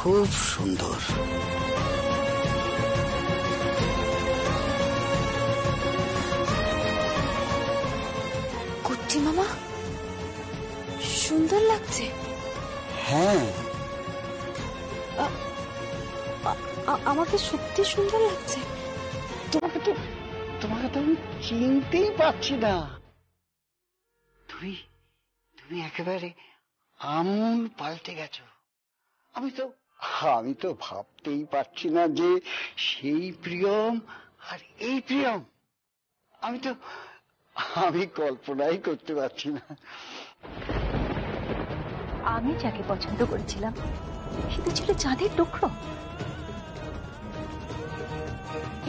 খুব সুন্দর। কুট্টি মামা, সুন্দর লাগছে। হ্যাঁ, আমাকে সত্যি সুন্দর লাগছে। তোমাকে তো আমি চিনতেই পারছি না। তুমি একেবারে আমূল পাল্টে গেছো। আমি তো ভাবতেই পারছি না যে সেই প্রিয়ম আর এই প্রিয়ম। আমি কল্পনাই করতে পারছি না। আমি যাকে পছন্দ করেছিলাম সে তো ছিল চাঁদের টুকরো।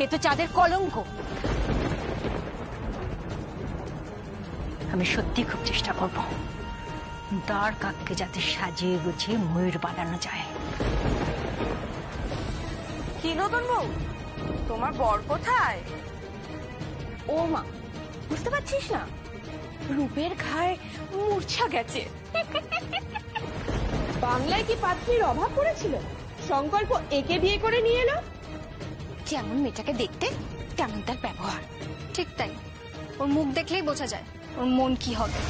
এ তো চাঁদের কলঙ্ক। আমি সত্যি খুব চেষ্টা করব দ্বার কাককে যাতে সাজিয়ে গুছিয়ে ময়ূর বানানো যায়। কি নতুন বউ, তোমার বর কোথায়? ও মা, বুঝতে পারছিস না? রূপের ঘায়ে মূর্ছা গেছে। বাংলায় কি পাত্রীর অভাব পড়েছিল? সংকল্প একে বিয়ে করে নিয়ে এলো। যেমন মেয়েটাকে দেখতে তেমন তার ব্যবহার। ঠিক তাই, ওর মুখ দেখলেই বোঝা যায় ওর মন কি হবে।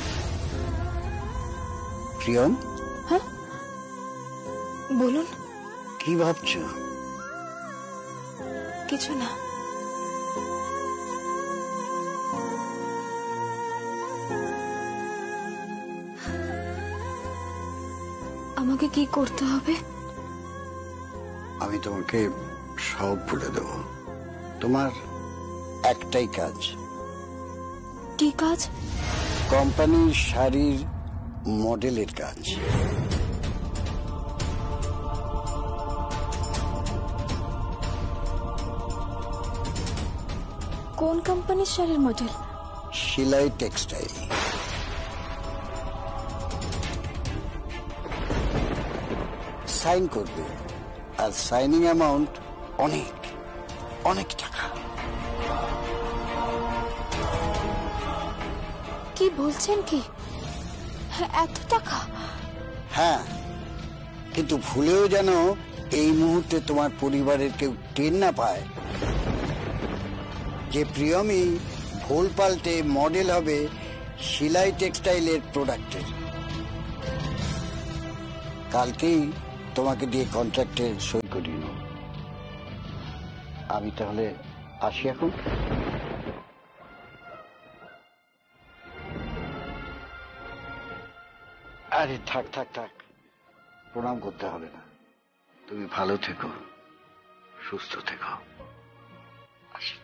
প্রিয়ম, হ্যাঁ বলুন। কি ভাবছো? কিছু না। আমাকে কি করতে হবে? আমি তোমাকে সব বলে দেব। তোমার একটাই কাজ। কি কাজ? কোম্পানির শাড়ির মডেলের কাজ। কোন কোম্পানির শাড়ির মডেল? শিলাই টেক্সটাইল। সাইন করবে, আর সাইনিং অ্যামাউন্ট অনেক অনেক টাকা। কি বলছেন কি? এত টাকা? হ্যাঁ, কিন্তু ভুলেও যেন এই মুহূর্তে তোমার পরিবারের কেউ টের না পায় যে প্রিয়মই ভুল পাল্টে মডেল হবে শিলাই টেক্সটাইলের প্রোডাক্টের। কালকেই তোমাকে দিয়ে কন্ট্রাক্টে সই করিয়ে নেব। আমি তাহলে আসি এখন। আরে থাক থাক থাক, প্রণাম করতে হবে না। তুমি ভালো থেকো, সুস্থ থেকো। আসি।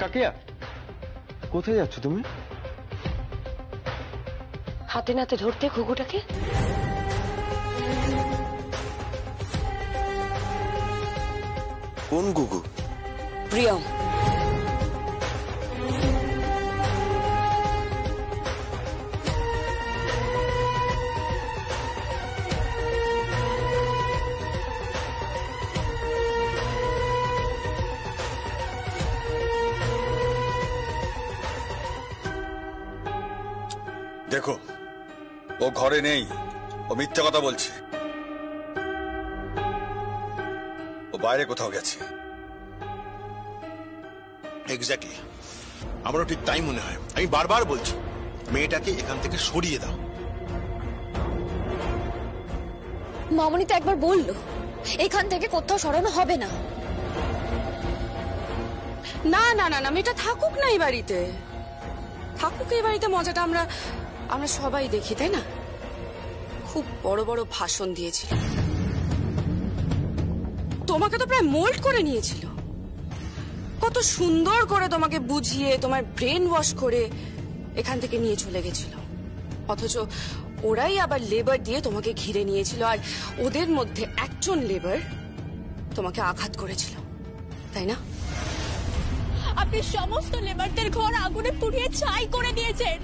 কাকিয়া, কোথায় যাচ্ছ তুমি? হাতে নাতে ধরতে ঘুঘুটাকে। কোন ঘুঘু? প্রিয়ম। দেখো, ও ঘরে নেই, ও মিথ্যা কথা বলছে, ও বাইরে কোথাও গেছে। এক্স্যাক্টলি, আমারও ঠিক তাই মনে হয়। আমি বারবার বলছি মেয়েটাকে এখান থেকে সরিয়ে দাও। মামনি তো একবার বললো এখান থেকে কোথাও সরানো হবে না। না না না না, মেয়েটা থাকুক না এই বাড়িতে, থাকুক এই বাড়িতে, মজাটা আমরা আমরা সবাই দেখি, তাই না? খুব বড় বড় ভাষণ দিয়েছিল, তোমাকে তো প্রায় মোল্ড করে নিয়েছিল, কত সুন্দর করে তোমাকে বুঝিয়ে তোমার ব্রেন ওয়াশ করে এখান থেকে নিয়ে চলে গেছিল। অথচ ওরাই আবার লেবার দিয়ে তোমাকে ঘিরে নিয়েছিল, আর ওদের মধ্যে একজন লেবার তোমাকে আঘাত করেছিল, তাই না? আপনি সমস্ত লেবারদের ঘর আগুনে পুড়িয়ে ছাই করে দিয়েছেন।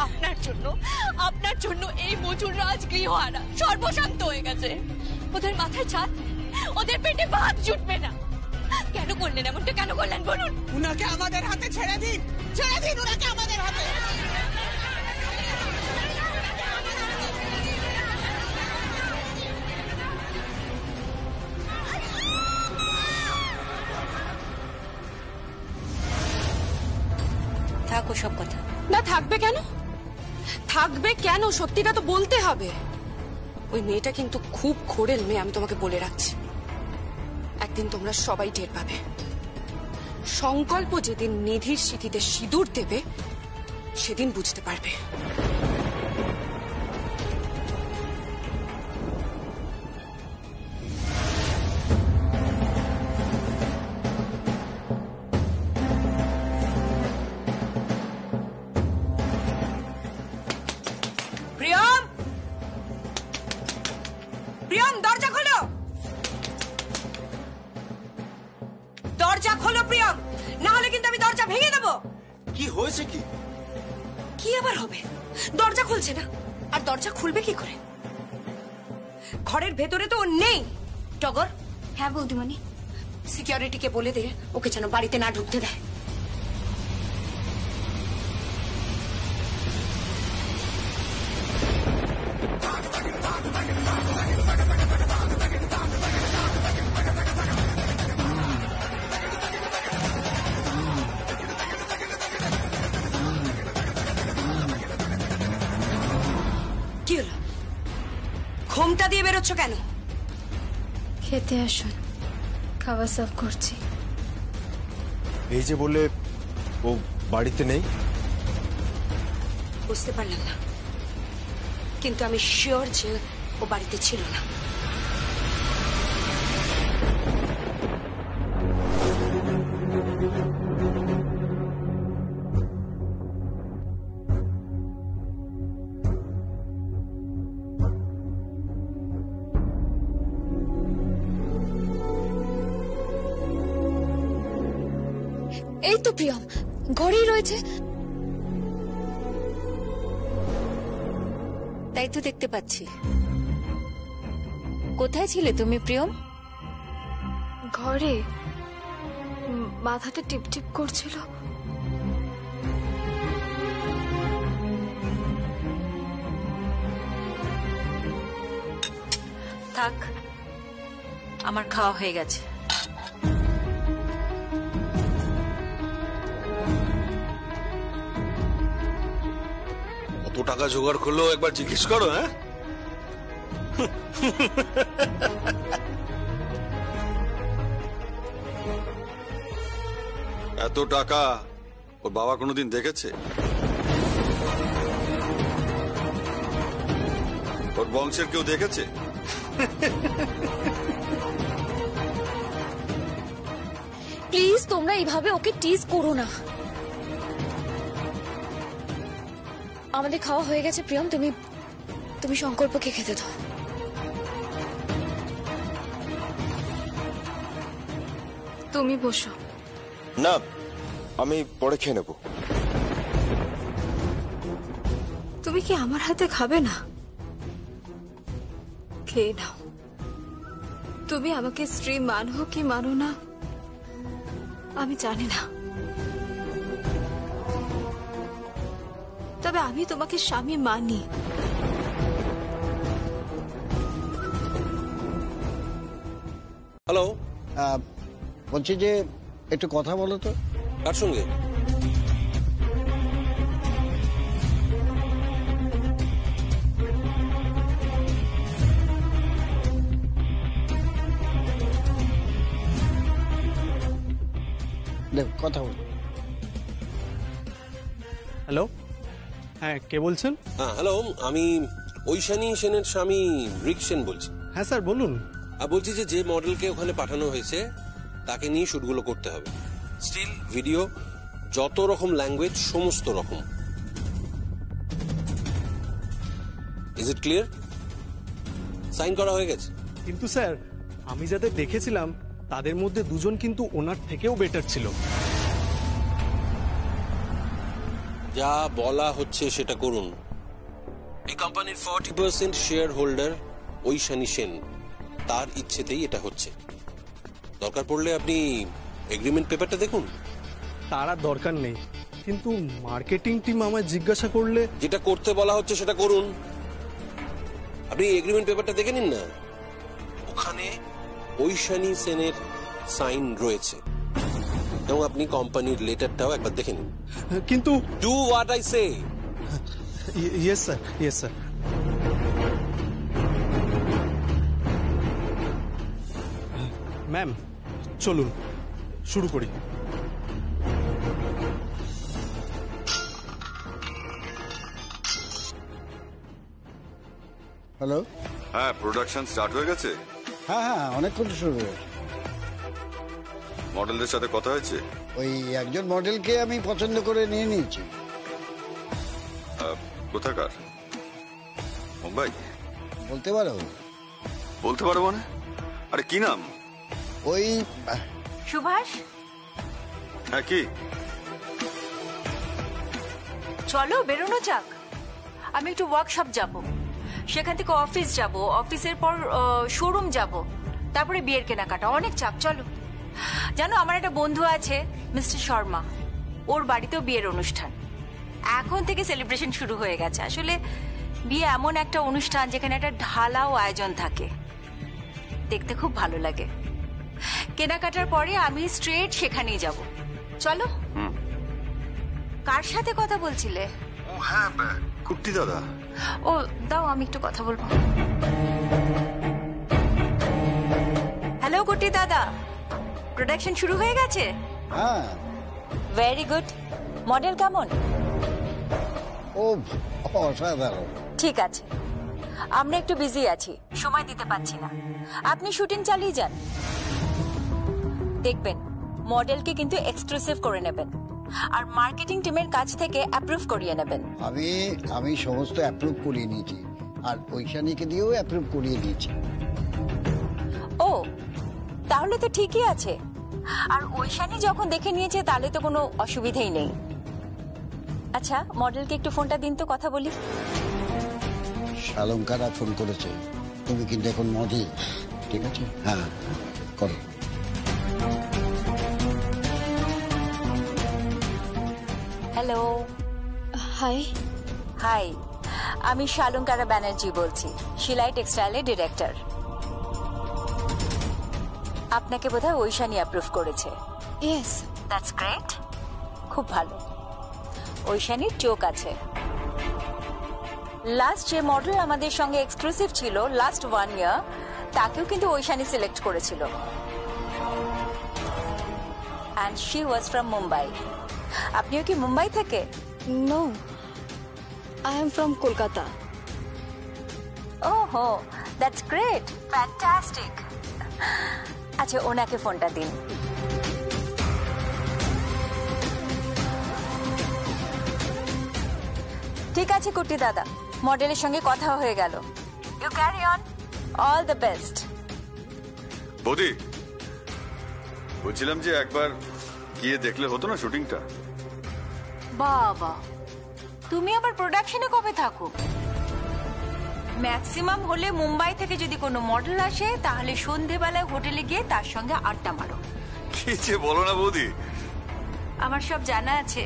আপনার জন্য এই মজুররা আজ গৃহহারা, সর্বশান্ত হয়ে গেছে। ওদের মাথায় ছাদ, ওদের পেটে ভাত জুটবে না। কেন করলেন এমনটা, কেন করলেন বলুন? উনাকে আমাদের হাতে ছেড়ে দিন, ছেড়ে দিন উনাকে আমাদের হাতে। থাকো সব কথা। না, থাকবে কেন? থাকবে কেন? সত্যিটা তো বলতে হবে। ওই মেয়েটা কিন্তু খুব ঘোরেল মেয়ে, আমি তোমাকে বলে রাখছি। একদিন তোমরা সবাই টের পাবে। সংকল্প যেদিন নিধির স্মৃতিতে সিঁদুর দেবে সেদিন বুঝতে পারবে। প্রিয়ম, প্রিয়ম, দরজা খোলো, দরজা খোলো প্রিয়ম, না হলে কিন্তু আমি দরজা ভেঙে দেবো। কি হয়েছে? কি কি আবার হবে? দরজা খুলছে না, আর দরজা খুলবে কি করে? ঘরের ভেতরে তো ও নেই। টগর, হ্যাঁ বৌদিমণি। সিকিউরিটিকে বলে দে ওকে যেন বাড়িতে না ঢুকতে দেয়। কি হলো? ঘোমটা দিয়ে বেরোচ্ছ কেন? খেতে আসুন, খাবার সার্ভ করছি। এই যে বললে ও বাড়িতে নেই, বুঝতে পারলাম না, কিন্তু আমি শিওর যে ও বাড়িতে ছিল না। এই তো প্রিয়ম ঘরেই রয়েছে। তাই তো দেখতে পাচ্ছি। কোথায় ছিলে তুমি প্রিয়ম? ঘরে মাথাটা টিপ টিপ করছিল। থাক, আমার খাওয়া হয়ে গেছে। কত টাকা জোগাড় করলো একবার জিজ্ঞেস করো। হ্যাঁ, এত টাকা ওর বাবা কোনোদিন দেখেছে? ওর বংশের কেউ দেখেছে? প্লিজ তোমরা এইভাবে ওকে টিজ করো না। আমাদের খাওয়া হয়ে গেছে প্রিয়ম, তুমি সংকল্পকে খেতে দাও। তুমি বসো। না আমি পরে খেয়ে নেবো। তুমি কি আমার হাতে খাবে না? খেয়ে নাও। তুমি আমাকে স্ত্রী মানো কি মানো না আমি জানি না, তবে তবে আমি তোমাকে স্বামী মানি। হ্যালো, বলছি যে একটু কথা বলো তো। কার সঙ্গে? দেখ কথা বলো। হ্যালো, হ্যাঁ কে বলছেন? হ্যাঁ হ্যালো, আমি ঐশানী সেনের স্বামী রিক সেন বলছি। হ্যাঁ স্যার বলুন। বলছি যে মডেলকে ওখানে পাঠানো হয়েছে তাকে নিয়ে শুটগুলো করতে হবে। স্টিল, ভিডিও, যত রকম ল্যাঙ্গুয়েজ, সমস্ত রকম। Is it clear? সাইন করা হয়ে গেছে? কিন্তু স্যার আমি যাদের দেখেছিলাম তাদের মধ্যে দুজন কিন্তু ওনার থেকেও বেটার ছিল। যা বলা হচ্ছে সেটা করুন। এই কোম্পানির 40% শেয়ার হোল্ডার ঐশানী সেন, তার ইচ্ছেতেই এটা হচ্ছে। দরকার পড়লে আপনি এগ্রিমেন্ট পেপারটা দেখুন। তার আর দরকার নেই, কিন্তু মার্কেটিং টিম আমায় জিজ্ঞাসা করলে। যেটা করতে বলা হচ্ছে সেটা করুন। আপনি এগ্রিমেন্ট পেপারটা দেখে নিন না, ওখানে ঐশানী সেনের সাইন রয়েছে, এবং আপনি কোম্পানির লেটারটাও একবার দেখে নিন। কিন্তু do what I say. Yes sir, yes sir. Ma'am চলুন শুরু করি। হ্যালো। হ্যাঁ, প্রোডাকশন স্টার্ট হয়ে গেছে। হ্যাঁ হ্যাঁ, অনেকক্ষণ শুরু হয়েছে। মডেলদের সাথে কথা হয়েছে? ওই একজন মডেলকে আমি পছন্দ করে নিয়ে নিয়েছি। কোথাকার? মুম্বাই? বলতে পারো? বলতে পারো মানে? আরে কি নাম? ওই সুভাষ, হ্যাঁ কি? চলো বেরোনো যাক। আমি একটু ওয়ার্কশপ যাব, সেখান থেকে অফিস যাব, অফিসের পর শোরুম যাব, তারপরে বিয়ের কেনাকাটা, অনেক চাপ। চলো। জানো আমার একটা বন্ধু আছে মিস্টার শর্মা, ওর বাড়িতেও বিয়ের অনুষ্ঠান। এখন থেকে সেলিব্রেশন শুরু হয়ে গেছে। আসলে বিয়ে এমন একটা অনুষ্ঠান যেখানে একটা ঢালাও আয়োজন থাকে, দেখতে খুব ভালো লাগে। কেনাকাটার পরে আমি স্ট্রেট সেখানেই যাব। চলো। কার সাথে কথা বলছিলে? ও হ্যাঁ, কুট্টি দাদা। ও দাও, আমি একটু কথা বলবো। হ্যালো কুট্টি দাদা, প্রোডাকশন শুরু হয়ে গেছে? হ্যাঁ। Very good. মডেল কেমন? ও অসাধারণ। ঠিক আছে, আমরা একটু বিজি আছি, সময় দিতে পারছি না। আপনি শুটিং চালিয়ে যান। দেখবেন মডেলকে কিন্তু এক্সক্লুসিভ করে নেবেন, আর মার্কেটিং টিমের কাছ থেকে অ্যাপ্রুভ করিয়ে নেবেন। আমি সমস্ত অ্যাপ্রুভ করিয়ে নিয়েছি, আর ঐশানীকে দিয়েও অ্যাপ্রুভ করিয়ে দিয়েছি। ও তাহলে তো ঠিকই আছে। আর ঐশানী যখন দেখে নিয়েছে তাহলে তো কোনো অসুবিধাই নেই। আচ্ছা, মডেলকে একটু ফোনটা দিন তো, কথা বলি। শালঙ্কারা ফোন করেছে, তুমি কিন্তু এখন মডেল, ঠিক আছে? হ্যাঁ করো। হ্যালো। হাই। হাই, আমি শালঙ্কারা ব্যানার্জি বলছি, শিলাই টেক্সটাইলের ডিরেক্টর। আপনাকে বোধহয় ঐশানী অ্যাপ্রুভ করেছে। ইয়েস। দ্যাটস গ্রেট, খুব ভালো। ঐশানীর চোখ আছে। লাস্ট যে মডেল আমাদের সঙ্গে এক্সক্লুসিভ ছিল লাস্ট 1 ইয়ার, তাকেও কিন্তু ঐশানী সিলেক্ট করেছিল। And she was from Mumbai. আপনিও কি মুম্বাই থেকে? No, I am from Kolkata. ওহো, দ্যাটস গ্রেট, ফ্যান্টাস্টিক। আচ্ছা, ওনাকে ফোনটা দিন। ঠিক আছে কুট্টি দাদা, মডেলের সঙ্গে কথা হয়ে গেল। You carry on, all the best. বৌদি, বলছিলাম যে একবার গিয়ে দেখলে হতো না শুটিংটা? বাবা, তুমি আবার প্রোডাকশনে কবে থাকো? ম্যাক্সিমাম হলে মুম্বাই থেকে যদি কোনো মডেল আসে তাহলে সন্ধেবেলায় হোটেলে গিয়ে তার সঙ্গে আড্ডা মারো। কি যে বলো না বৌদি। আমার সব জানা আছে।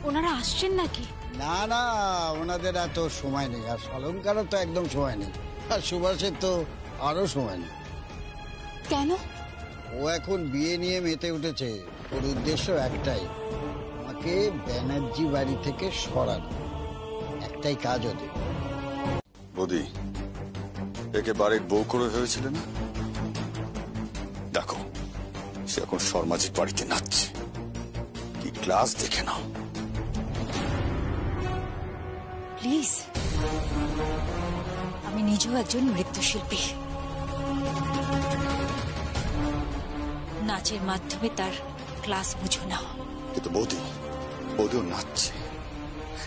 ওনারা আসছেন নাকি? না না, ওনাদের এত সময় নেই, আর অলঙ্কারও তো একদম সময় নেই, আর সুভাষের তো আরো সময় নেই। কেন? ও এখন বিয়ে নিয়ে মেতে উঠেছে। ওর উদ্দেশ্য একটাই, আমাকে ব্যানার্জি বাড়ি থেকে সরানো। একটাই কাজ ওদের। বৌদি, একে বাড়ির বউ করে ভেবেছিল না? দেখো, সে এখন শর্মাজির বাড়িতে নাচছে। কি ক্লাস দেখে নাও। প্লিজ, আমি নিজেও একজন নৃত্যশিল্পী। নাচের মাধ্যমে তার ক্লাস বুঝো না। কিন্তু বৌদিও নাচছে,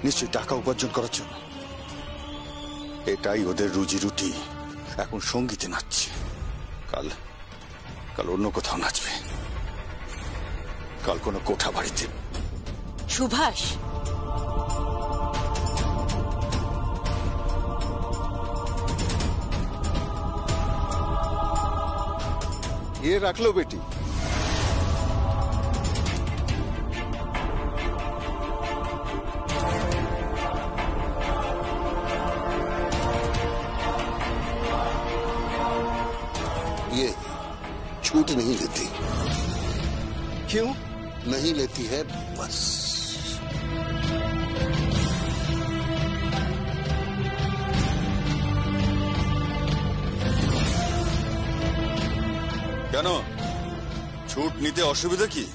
নিশ্চয়ই টাকা উপার্জন করার জন্য। এটাই ওদের রুজি রুটি। এখন সঙ্গীতে নাচছে, কাল অন্য কোথাও নাচবে, কাল কোনো কোঠা বাড়িতে। সুভাষ, এ রাখলো বেটি। ये छूट नहीं लेती। क्यों नहीं लेती है बस। কেন, ছুট নিতে অসুবিধা কি?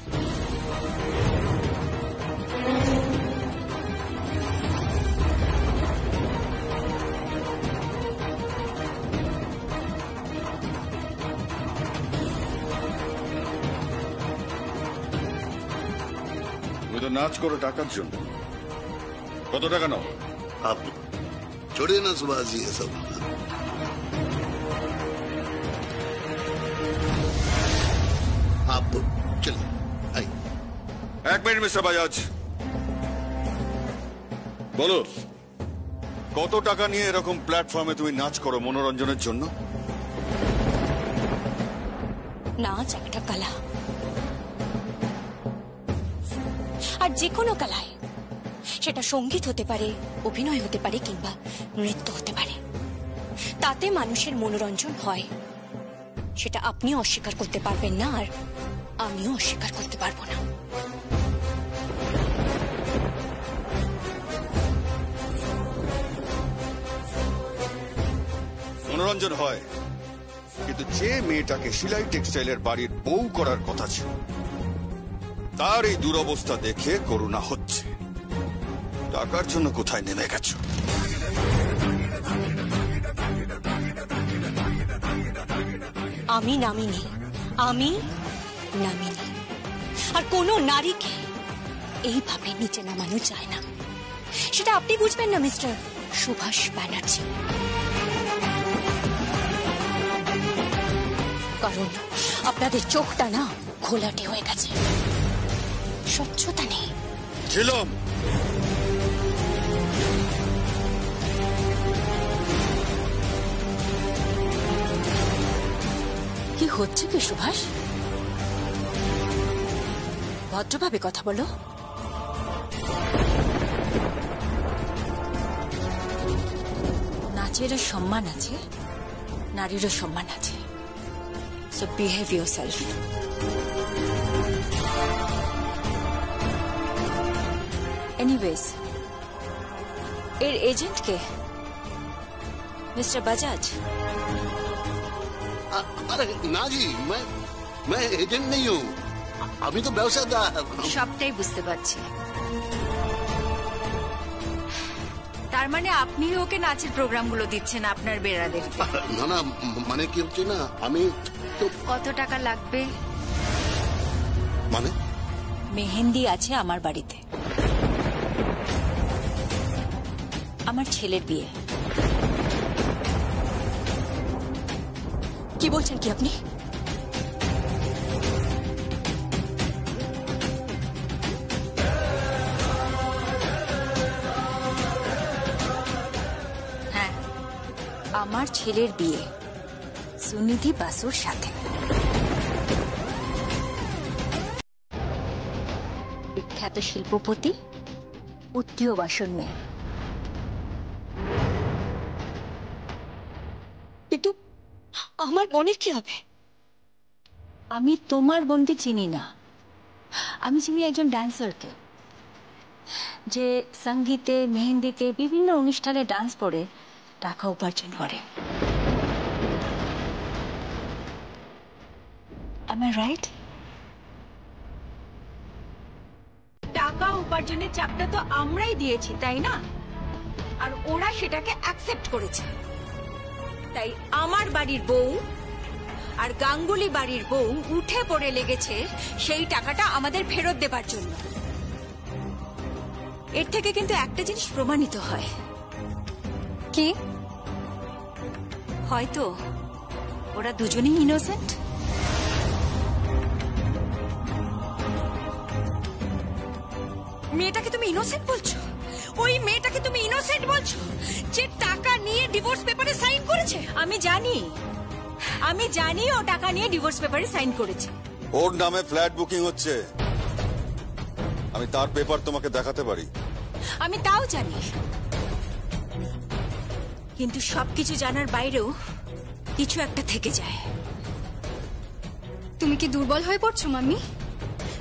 তুমি তো নাচ করো টাকার জন্য। কত টাকা নাও? आप छोड़िए ना सुभाष जी ये सब। आप चलिए आइए। এক মিনিট মিস্টার বাজাজ, বলো কত টাকা নিয়ে এরকম প্ল্যাটফর্মে তুমি নাচ করো মনোরঞ্জনের জন্য? নাচ একটা কলা, আর যে কোনো কলায়, সেটা সঙ্গীত হতে পারে, অভিনয় হতে পারে, কিংবা নৃত্য হতে পারে, তাতে মানুষের মনোরঞ্জন হয়। সেটা আপনিও অস্বীকার করতে পারবেন না, আর আমিও অস্বীকার করতে পারবো না। মনোরঞ্জন হয়, কিন্তু যে মেয়েটাকে শিলাই টেক্সটাইলের বাড়ির বউ করার কথা ছিল, তার এই দুরবস্থা দেখে করুণা হচ্ছে। টাকার জন্য কোথায় নেমে গেছো? আমি নামিনি, আর কোনো নারীকে এইভাবে নিচে নামানো যায় না। সেটা আপনি বুঝবেন না মিস্টার সুভাষ ব্যানার্জি। কারণ আপনাদের চোখটা না ঘোলাটে হয়ে গেছে, স্বচ্ছতা নেই। ছিলাম, কি হচ্ছে কি সুভাষ? ভদ্রভাবে কথা বলো। নাচেরও সম্মান আছে, নারীরও সম্মান আছে। So behave yourself. Anyways, এর এজেন্ট কে? মিস্টার বাজাজ? अरे ना जी, मैं एजेंट नहीं हूँ, अभी तो व्यवसायदार। সবটাই বুঝতে পারছি। তার মানে আপনি ওকে নাচের প্রোগ্রামগুলো দিচ্ছেন আপনার বেড়াদের? না না, মানে কি হচ্ছে না, আমি তো। কত টাকা লাগবে? মানে? মেহেন্দি আছে আমার বাড়িতে, আমার ছেলের বিয়ে। কি বলছেন কি আপনি? হ্যাঁ, আমার ছেলের বিয়ে সুনিধি বাসুর সাথে। বিখ্যাত শিল্পপতি উত্তীয় বাসন মেয়ে। কিন্তু আমার বোনের কি হবে? আমি তোমার বোনকে চিনি না, আমি চিনি একজন ড্যান্সারকে, যে সঙ্গীতে, মেহেন্দিতে, বিভিন্ন অনুষ্ঠানে ডান্স করে টাকা উপার্জন করে। Am I right? টাকা উপার্জনের চাপটা তো আমরাই দিয়েছি, তাই না? আর ওরা সেটাকে অ্যাকসেপ্ট করেছে। তাই আমার বাড়ির বউ আর গাঙ্গুলি বাড়ির বউ উঠে পড়ে লেগেছে সেই টাকাটা আমাদের ফেরত দেবার জন্য। এর থেকে কিন্তু একটা জিনিস প্রমাণিত হয়। কি? হয়তো ওরা দুজনেই ইনোসেন্ট। মেয়েটাকে তুমি ইনোসেন্ট বলছো? ওই মেয়েটাকে তুমি ইনোসেন্ট বলছো যে টাকা নিয়ে ডিভোর্স পেপারে সাইন করেছে? আমি জানি ও টাকা নিয়ে ডিভোর্স পেপারে সাইন করেছে। ওর নামে ফ্ল্যাট বুকিং হচ্ছে, আমি তার পেপার তোমাকে দেখাতে পারি। আমি তাও জানি, কিন্তু সবকিছু জানার বাইরেও কিছু একটা থেকে যায়। তুমি কি দুর্বল হয়ে পড়ছো মাম্মি?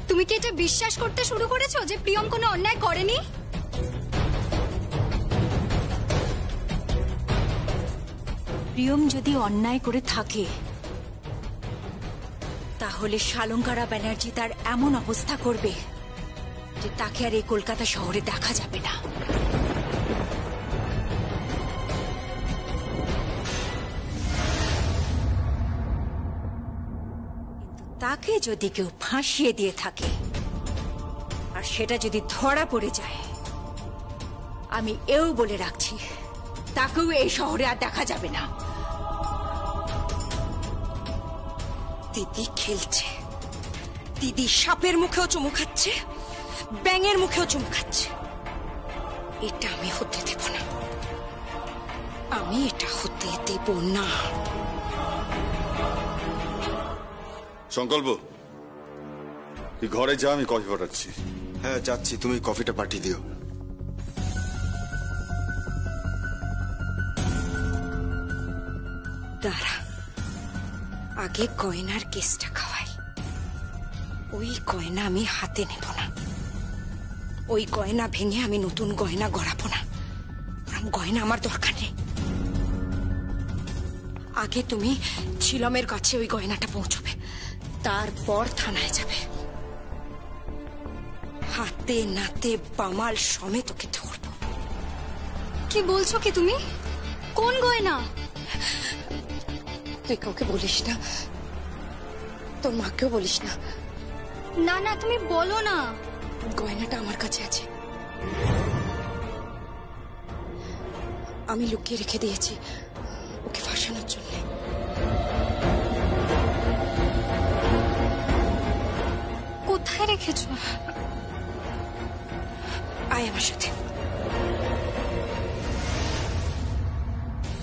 তুমি কি এটা বিশ্বাস করতে শুরু করেছো যে প্রিয়ম কোনো অন্যায় করেনি? প্রিয়ম যদি অন্যায় করে থাকে তাহলে শালঙ্কারা ব্যানার্জি তার এমন অবস্থা করবে যে তাকে আর এই কলকাতা শহরে দেখা যাবে না। তাকে যদি কেউ ফাঁসিয়ে দিয়ে থাকে আর সেটা যদি ধরা পড়ে যায়, আমি এও বলে রাখছি তাকেও এই শহরে আর দেখা যাবে না। দিদি খেলছে, দিদি সাপের মুখেও চুমু খাচ্ছে, ব্যাঙের মুখেও চুমু খাচ্ছে। এটা আমি হতে দেব না, আমি এটা হতে দেব না। সংকল্প, তুই ঘরে যা, আমি কফি পাঠাচ্ছি। হ্যাঁ যাচ্ছি, তুমি কফিটা পাঠিয়ে দিও। দাঁড়া, আগে গয়নার কেসটা খাওয়াই। ওই গয়না আমি হাতে নেব না, ওই গয়না ভেঙে আমি নতুন গয়না গড়াবো না। গয়না আমার দরকার নেই। আগে তুমি ছিলমের কাছে ওই গয়নাটা পৌঁছবে, তারপর থানায় যাবে। হাতে নাতে বামাল সমেত ওকে ধরবো। কি বলছো কি তুমি? কোন গয়না? তুই কাউকে বলিস না, তোর মাকেও বলিস না। না না, তুমি বলো না। গয়নাটা আমার কাছে আছে, আমি লুকিয়ে রেখে দিয়েছি ওকে ফাঁসানোর জন্য। কোথায় রেখেছো? আয় আমার সাথে।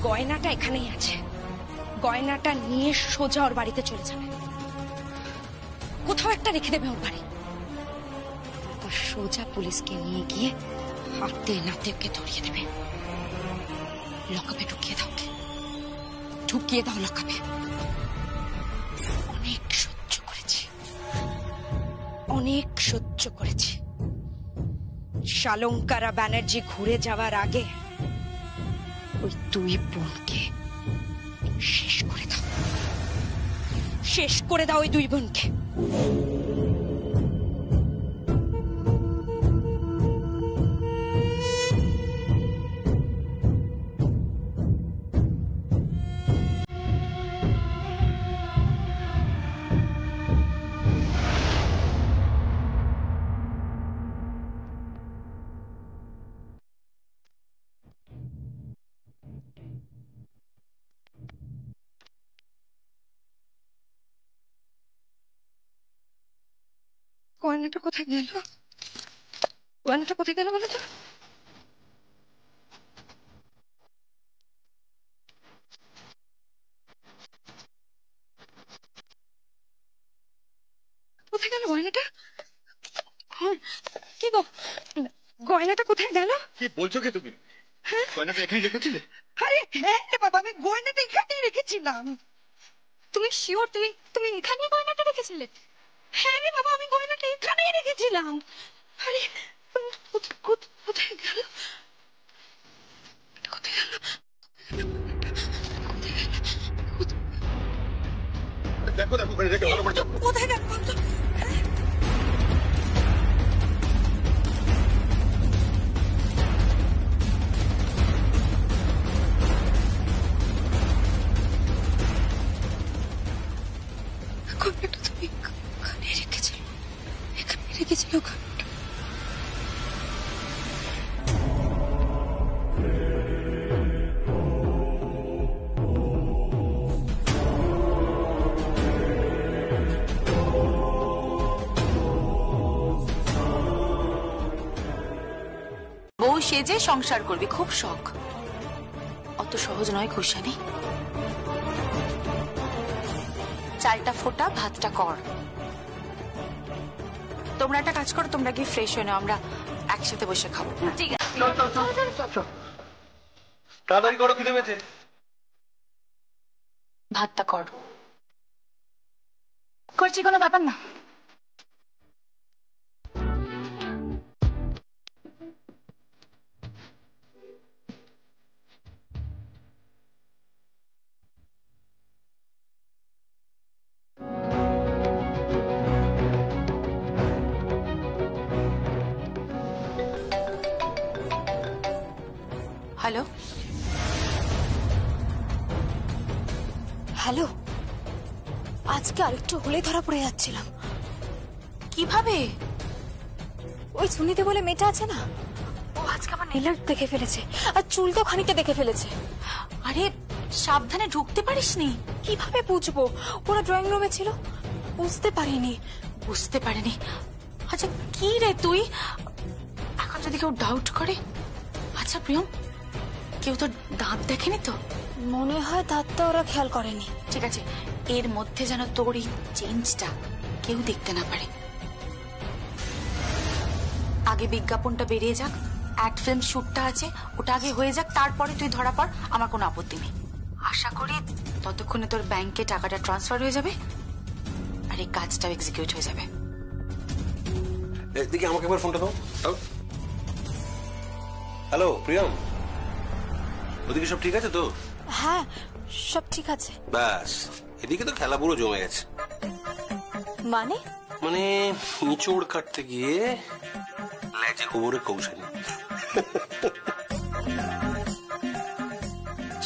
গয়নাটা এখানেই আছে, গয়নাটা নিয়ে সোজা ওর বাড়িতে চলে যাবে। কোথাও একটা রেখে দেবে ওর বাড়ি, আর সোজা পুলিশকে নিয়ে গিয়ে হাতে নাতে ওকে ধরিয়ে দেবে। লকআপে ঢুকিয়ে দাও, ওকে ঢুকিয়ে দাও লকআপে। অনেক সহ্য করেছি, অনেক সহ্য করেছি। শালঙ্কারা ব্যানার্জি ঘুরে যাওয়ার আগে ওই দুই বোনকে শেষ করে দাও, শেষ করে দাও ওই দুই বোনকে। গয়নাটা কোথায় গেল? গয়নাটা কোথায় গেল বলো তো? কোথায় গেল গয়নাটা? কি গো, গয়নাটা কোথায় গেল? কি বলছো কি তুমি? গয়নাটা এখানে রেখেছিলে? আরে হ্যাঁ রে বাবা, আমি গয়নাটা এখানেই রেখেছিলাম। তুমি শিওর তুমি এখানেই গয়নাটা রেখেছিলে? হ্যাঁ রে বাবা, আমি গয়নাটা এখানেই রেখেছিলাম। আরে কোথায় গেল? কোথায় গেল? দেখো দেখো ওখানে রেখে ভালো করে যাও। কোথায় গেল? গয়নাটা তুমি এখানে রেখেছিলে? এখানে রেখেছিলে গয়নাটা? বউ সেজে সংসার করবি, খুব শখ। অত সহজ নয় খুশানি। চালটা ফোটা, ভাতটা কর। তোমরা একটা কাজ করো, তোমরা কি ফ্রেশ হয়ে নাও, আমরা একসাথে বসে খাবো। ঠিক আছে, তাড়াতাড়ি করো, খিদে পেয়েছে। ভাতটা কর। করছি, কোনো ব্যাপার না। হ্যালো হ্যালো, আজকে আরেকটু হলেই ধরা পড়ে যাচ্ছিলাম। কিভাবে? ওই সুনিতে বলে মেয়েটা আছে না, ও আজকে আমার নেল আর্ট দেখে ফেলেছে, আর চুলটাও খানিকটা দেখে ফেলেছে। আরে সাবধানে ঢুকতে পারিসনি? কিভাবে বুঝবো? ওরা ড্রয়িং রুমে ছিল, বুঝতে পারিনি। বুঝতে পারিনি? আচ্ছা কি রে তুই, এখন যদি কেউ ডাউট করে? আচ্ছা প্রিয়ম, কেউ তো দাঁত দেখেনি তো? মনে হয় দাঁতটা ওরা খেয়াল করেনি। ঠিক আছে, এর মধ্যে যেন তোর এই চেঞ্জটা কেউ দেখতে না পারে। আগে বিজ্ঞাপনটা বেরিয়ে যাক, অ্যাড ফিল্ম শুটটা আছে, ওটা আগে হয়ে যাক, তারপরে তুই ধরা পড়, আমার কোনো আপত্তি নেই। আশা করি ততক্ষণে তোর ব্যাংকে টাকাটা ট্রান্সফার হয়ে যাবে আর এই কাজটাও এক্সিকিউট হয়ে যাবে। দেখি আমাকে একবার ফোনটা দাও। হ্যালো প্রিয়ম, ওদিকে সব ঠিক আছে তো? হ্যাঁ, সব ঠিক আছে। ব্যাস, এদিকে তো খেলা পুরো জমে গেছে। মানে মানে নিচড় কাটতে গিয়ে লেজে কোমরে কৌশানি।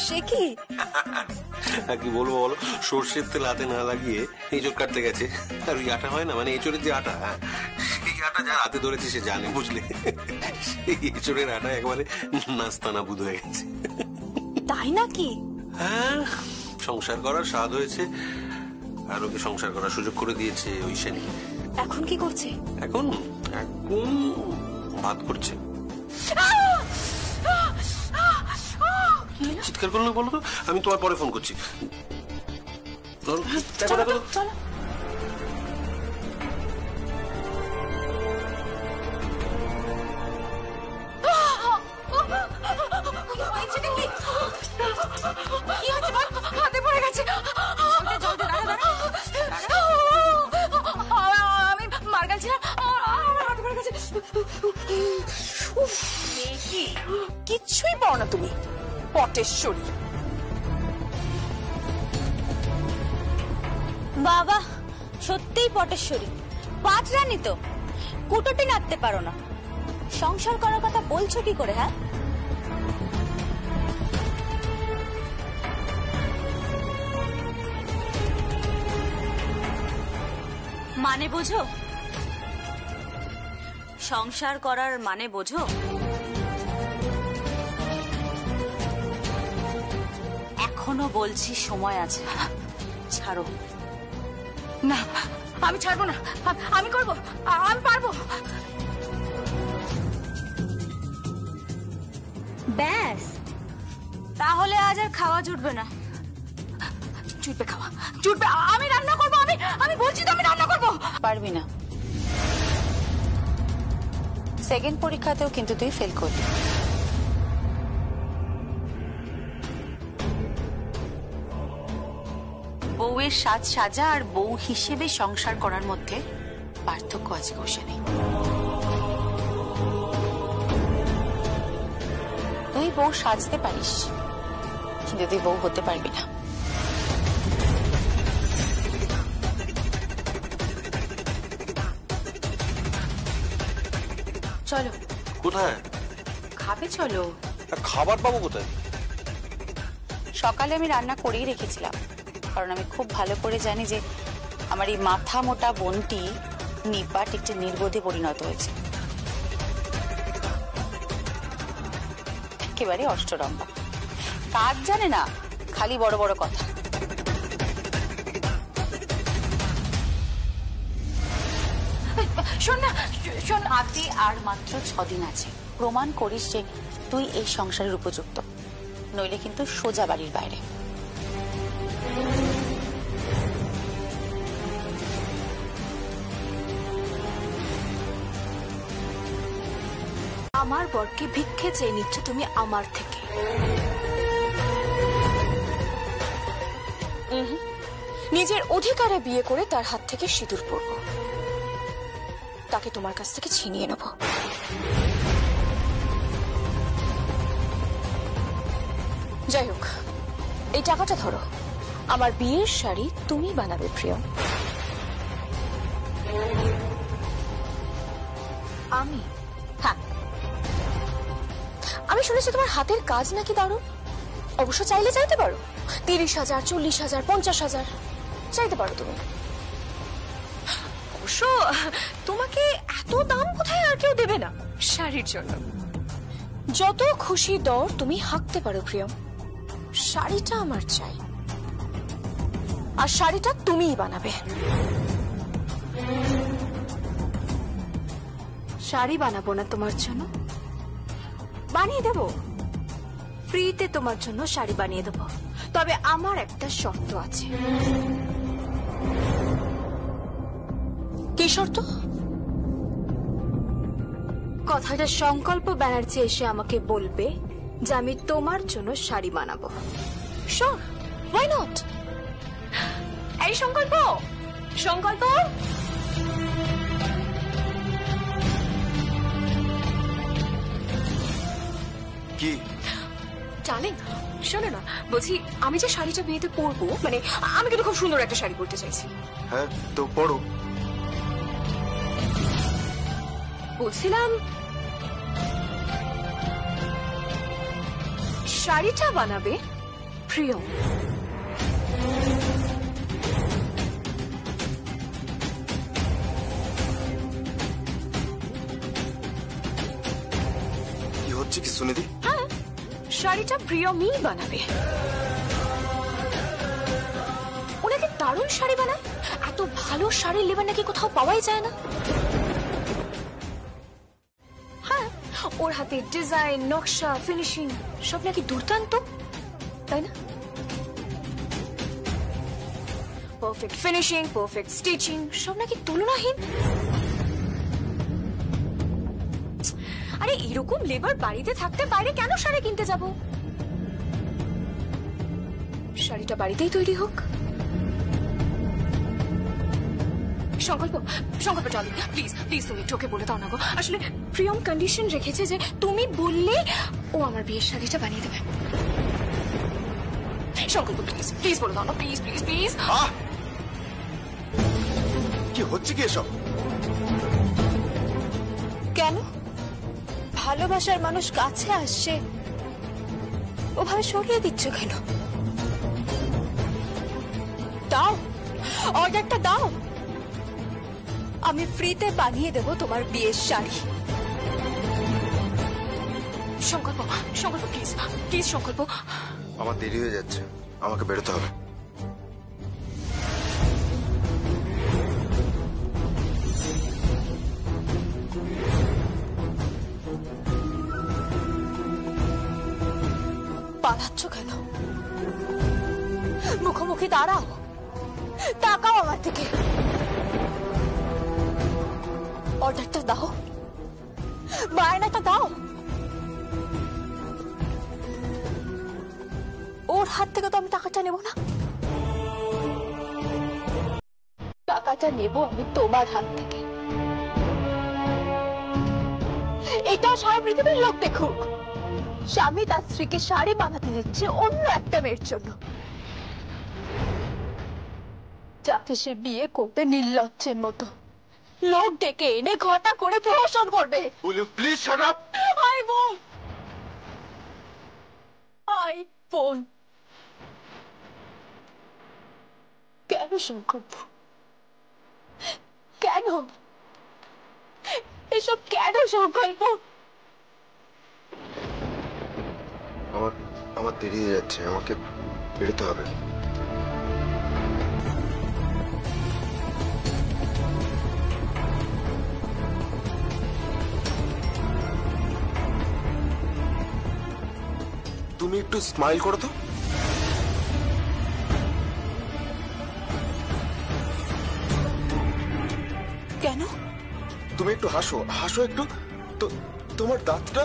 সে কি? কি বলবো বলো, সর্ষের তেল হাতে না লাগিয়ে এঁচড় কাটতে গেছে, আর ওই আটা হয় না, মানে এঁচড়ের যে আটা, সেই আটা যার হাতে ধরেছে সে জানে, বুঝলে? সেই এঁচড়ের আটা একবারে নাস্তানাবুদ হয়ে গেছে। তাই নাকি? হ্যাঁ, সংসার করার স্বাদ হয়েছে, আর ওকে সংসার করার সুযোগ করে দিয়েছে ওই শানি। এখন কি করছে? এখন এখন ভাত করছে। চিৎকার করলো বলো তো, আমি তোমার পরে ফোন করছি। দেখো দেখো চলো। হাতে পড়ে গেছে। আমি মার গেছিলাম, হাতে পড়ে গেছে। কিচ্ছুই পাও না তুমি, পটেশ্বরী। বাবা সত্যিই পটেশ্বরী, পাঁচ রানী তো, কুটোটি নাড়তে পারো না, সংসার করার কথা বলছো কি করে? হ্যাঁ, মানে বোঝো? সংসার করার মানে বোঝো? এখনো বলছি সময় আছে, ছাড়ো। না, আমি ছাড়বো না, আমি করবো, আমি পারবো। ব্যাস, তাহলে আজ আর খাওয়া জুটবে না। জুটবে খাওয়া, জুটবে। আমি রান্না করবো, আমি বলছি তো আমি রান্না করবো। পারবি না। সেকেন্ড পরীক্ষাতেও কিন্তু তুই ফেল করলি। বউয়ের সাজ সাজা আর বউ হিসেবে সংসার করার মধ্যে পার্থক্য আছে কৌশানী। তুই বউ সাজতে পারিস, কিন্তু তুই বউ হতে পারবি না। চলো। কোথায়? খাবে চলো। খাবার পাবো কোথায়? সকালে আমি রান্না করেই রেখেছিলাম, কারণ আমি খুব ভালো করে জানি যে আমার এই মাথা মোটা বোনটি নিপাট একটি নির্বোধে পরিণত হয়েছে, একেবারে অষ্টরম্ভা, কাজ জানে না, খালি বড় বড় কথা। শোন না, শোন, হাতে আর মাত্র 6 দিন আছে, প্রমাণ করিস যে তুই এই সংসারের উপযুক্ত, নইলে কিন্তু সোজা বাড়ির বাইরে। আমার বরকে ভিক্ষে চেয়ে নিচ্ছ তুমি আমার থেকে। নিজের অধিকারে বিয়ে করে তার হাত থেকে সিঁদুর পরব, তাকে তোমার কাছ থেকে ছিনিয়ে নেব। যাই হোক, এই টাকাটা ধরো, আমার বিয়ের শাড়ি তুমি বানাবে প্রিয়। আমি? হ্যাঁ, আমি শুনেছি তোমার হাতের কাজ নাকি দারুণ। অবশ্য চাইলে চাইতে পারো, 30,000, 40,000, 50,000 চাইতে পারো তুমি। অবশ্য তোমাকে এত দাম কোথায় আর কেউ দেবে না শাড়ির জন্য। যত খুশি দর তুমি হাঁকতে পারো প্রিয়ম, শাড়িটা আমার চাই, আর শাড়িটা তুমিই বানাবে। শাড়ি বানাবো না তোমার জন্য, বানিয়ে দেবো, ফ্রিতে তোমার জন্য শাড়ি বানিয়ে দেবো, তবে আমার একটা শর্ত আছে। কি শর্ত? কথাটা সংকল্প ব্যানার্জি এসে আমাকে বলবে যে আমি তোমার জন্য শাড়ি বানাবো। Sure, why not? এই সংকল্প, সংকল্প। কি ডার্লিং, শোনো না, বলছি আমি যে শাড়িটা বিয়েতে পরবো, মানে আমি কিন্তু খুব সুন্দর একটা শাড়ি পরতে চাইছি। হ্যাঁ তো পড়ো। বলছিলাম শাড়িটা বানাবে প্রিয়। কি হচ্ছে কি সুনিধি? হ্যাঁ, শাড়িটা প্রিয়মই বানাবে। ওনাকে দারুণ শাড়ি বানায়, এত ভালো শাড়ির লেবার নাকি কোথাও পাওয়াই যায় না। হ্যাঁ, ওর হাতে ডিজাইন, নকশা, ফিনিশিং সব নাকি দুর্দান্ত, তাই না? পারফেক্ট ফিনিশিং, পারফেক্ট স্টিচিং সব নাকি তুলনাহীন। আরে এরকম লেবার বাড়িতে থাকতে বাইরে কেন শাড়ি কিনতে যাব? শাড়িটা বাড়িতেই তৈরি হোক। সংকল্প, সংকল্প ডার্লিং, প্লিজ প্লিজ তুমি তোকে বলে দাও না গো। আসলে প্রিয়ম কন্ডিশন রেখেছে যে তুমি বললে ও আমার বিয়ের শাড়িটা বানিয়ে দেবে। সংকল্প প্লিজ প্লিজ বলে দাও না, প্লিজ প্লিজ প্লিজ। কি হচ্ছে কি এসব? কেন? ভালোবাসার মানুষ কাছে আসছে, ওভাবে সরিয়ে দিচ্ছ কেন? দাও, অর্ডারটা দাও, আমি ফ্রিতে বানিয়ে দেবো তোমার বিয়ের শাড়ি। সংকল্প, সংকল্প প্লিজ প্লিজ সংকল্প। আমার দেরি হয়ে যাচ্ছে, আমাকে বেরোতে হবে। পালাচ্ছ কেন? মুখোমুখি দাঁড়াও, তাকাও আমার দিকে। অর্ডারটা দাও, বায়নাটা দাও। ওর হাত থেকে তো আমি টাকাটা নেব না, টাকাটা নেব আমি তোমার হাত থেকে। এটা সারা পৃথিবীর লোক দেখুক, স্বামী তার স্ত্রীকে শাড়ি বানাতে দিচ্ছে অন্য একটা মেয়ের জন্য, যাতে সে বিয়ে করবে নির্লজ্জের মতো। লোক ডেকে এনে ঘটা করে প্রহসন করবে। Please shut up. আই বোন, আই বোন, কেন সংকল্প, কেন এসব, কেন সংকল্প? আমার দেরি হয়ে যাচ্ছে, আমাকে বেরোতে হবে। তুমি একটু স্মাইল করো তো। কেন? তুমি একটু হাসো, হাসো একটু। তো তোমার দাঁতটা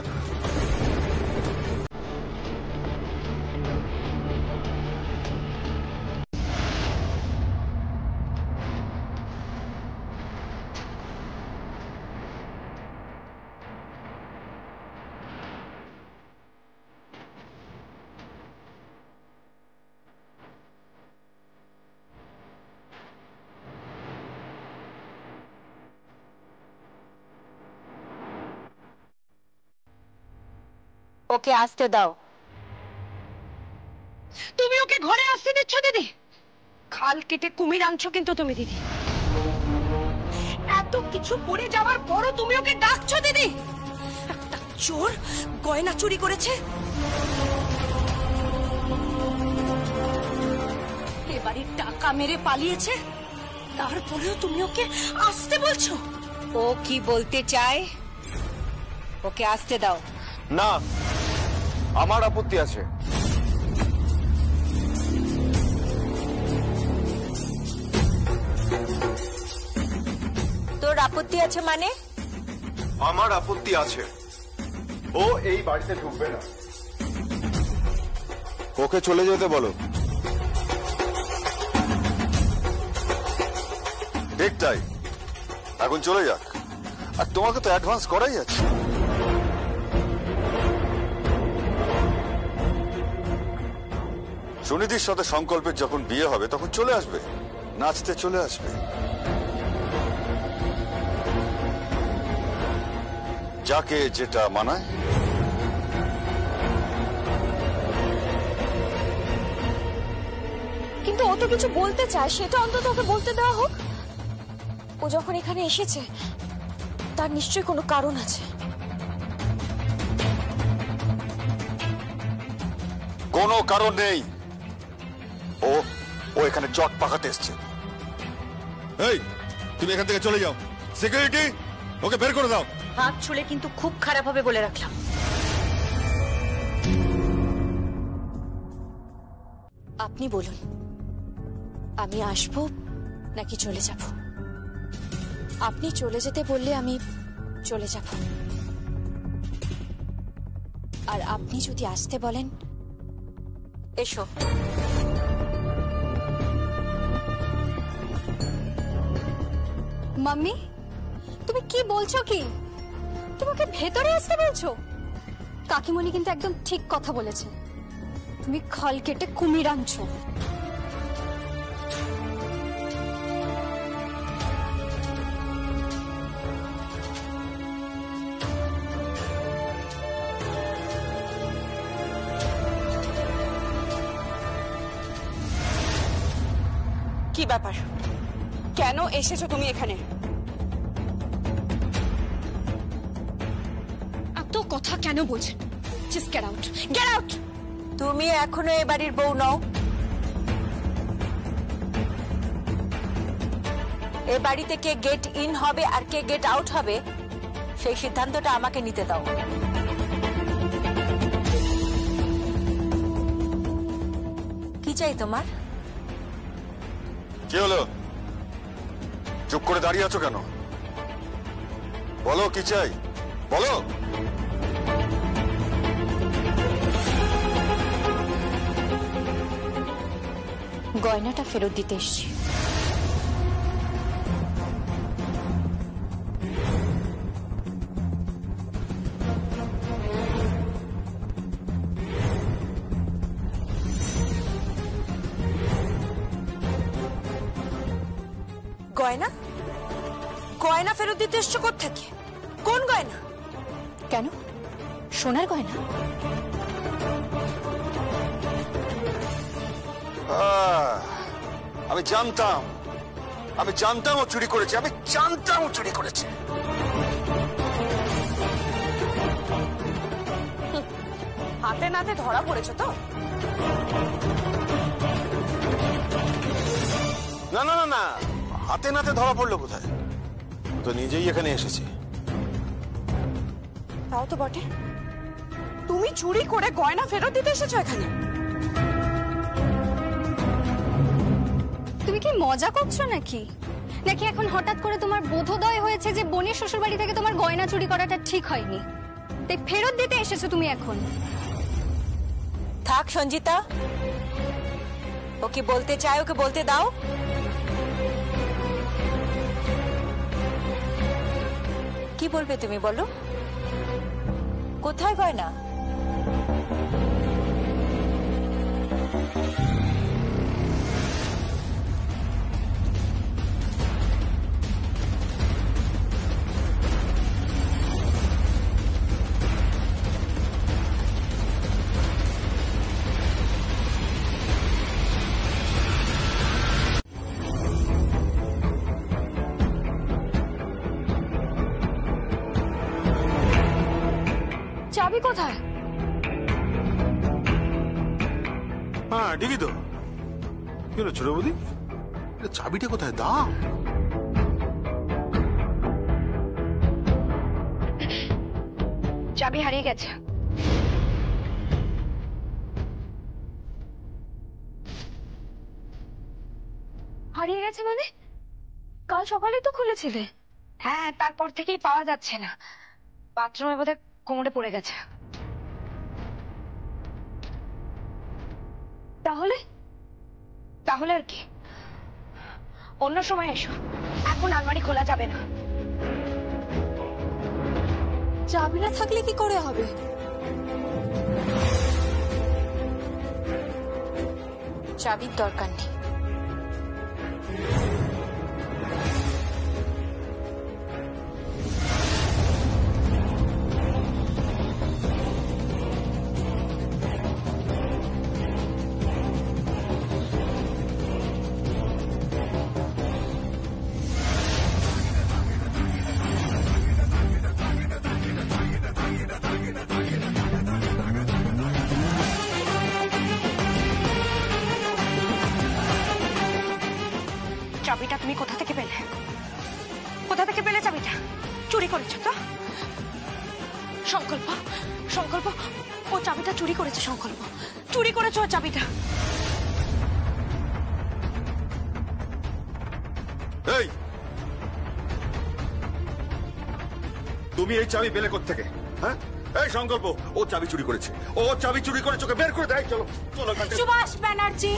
ওকে আসতে দাও। তুমি ওকে ঘরে আসতে দিচ্ছ দিদি? খাল কেটে কুমির আনছো কিন্তু তুমি দিদি। এত কিছু পড়ে যাওয়ার পরও তুমি ওকে ডাকছো দিদি? একটা চোর গয়না চুরি করেছে, এবারে টাকা মেরে পালিয়েছে, তারপরেও তুমি ওকে আসতে বলছো? ও কি বলতে চায় ওকে আসতে দাও। না, আমার আপত্তি আছে। তোর আপত্তি আছে মানে? আমার আপত্তি আছে। ও এই বাড়িতে ঢুকবে না। ওকে চলে যেতে বলো। ঠিক তাই, এখন চলে যাক। আর তোমাকে তো অ্যাডভান্স করাই আছে। সুনিধির সাথে সংকল্পের যখন বিয়ে হবে তখন চলে আসবে, নাচতে চলে আসবে। যাকে যেটা মানায়। কিন্তু ও তো কিছু বলতে চায়, সেটা অন্তত ওকে বলতে দেওয়া হোক। ও যখন এখানে এসেছে তার নিশ্চয়ই কোনো কারণ আছে। কোনো কারণ নেই। ও ও এখানে জট পাকাতে এসছে। এই, তুমি এখান থেকে চলে যাও। সিকিউরিটি, ওকে বের করে দাও। হাত ছুলে কিন্তু খুব খারাপ হবে বলে রাখলাম। আপনি বলুন, আমি আসবো নাকি চলে যাব? আপনি চলে যেতে বললে আমি চলে যাব, আর আপনি যদি আসতে বলেন এসো। মাম্মি, তুমি কি বলছো? কি তোমাকে ভেতরে আসতে বলছো? কাকিমণি কিন্তু একদম ঠিক কথা বলেছে, তুমি খাল কেটে কুমির আনছো। কি ব্যাপার? কেন এসেছো তুমি এখানে? এত কথা কেন বলছেন? Just get out, get out. তুমি এখনো এ বাড়ির বউ নও। এ বাড়িতে কে গেট ইন হবে আর কে গেট আউট হবে সেই সিদ্ধান্তটা আমাকে নিতে দাও। কি চাই তোমার? কি হলো? চুপ করে দাঁড়িয়ে আছো কেন? বলো কি চাই? বলো। গয়নাটা ফেরত দিতে এসছি। গয়না? গয়না ফেরত দিতে এসছো কোত্থেকে? কোন গয়না? কেন, সোনার গয়না? আমি জানতাম ও চুরি করেছে, আমি জানতাম ও চুরি করেছে। হাতে নাতে ধরা পড়েছো তো? না না না না, হাতে নাতে ধরা পড়লো কোথায়? তো নিজেই এখানে এসেছে। তাও তো বটে, তুমি চুরি করে গয়না ফেরত দিতে এসেছো এখানে? তুমি কি মজা করছো নাকি? নাকি এখন হঠাৎ করে তোমার বোধোদয় হয়েছে যে বোনের শ্বশুর বাড়ি থেকে তোমার গয়না চুরি করাটা ঠিক হয়নি, তাই ফেরত দিতে এসেছো তুমি এখন? থাক সঞ্জিতা, ওকে বলতে চাই, ওকে বলতে দাও। কি বলবে তুমি, বলো। কোথায় গয়না? চাবি কোথায়? হ্যাঁ ঠিকই তো। কি হলো ছোট বৌদি, চাবিটা কোথায়? দাও। চাবি হারিয়ে গেছে। হারিয়ে গেছে মানে? কাল সকালে তো খুলেছিলে। হ্যাঁ, তারপর থেকেই পাওয়া যাচ্ছে না। বাথরুমে বোধহয় কোমরে পড়ে গেছে। তাহলে তাহলে আর কি, অন্য সময় এসো, এখন আলমারি খোলা যাবে না। চাবি না থাকলে কি করে হবে? চাবির দরকার নেই। চাবিটা তুমি কোথা থেকে পেলে? কোথা থেকে পেলে চাবিটা? চুরি করেছো তো? সংকল্প, সংকল্প, ও চাবিটা চুরি করেছে। সংকল্প, চুরি করেছো ও চাবিটা। এই, তুমি এই চাবি পেলে কোত্থেকে? হ্যাঁ, এই সংকল্প, ও চাবি চুরি করেছে, ও চাবি চুরি করেছে, ওকে বের করে দেয়। চলো চলো। সুভাষ ব্যানার্জি,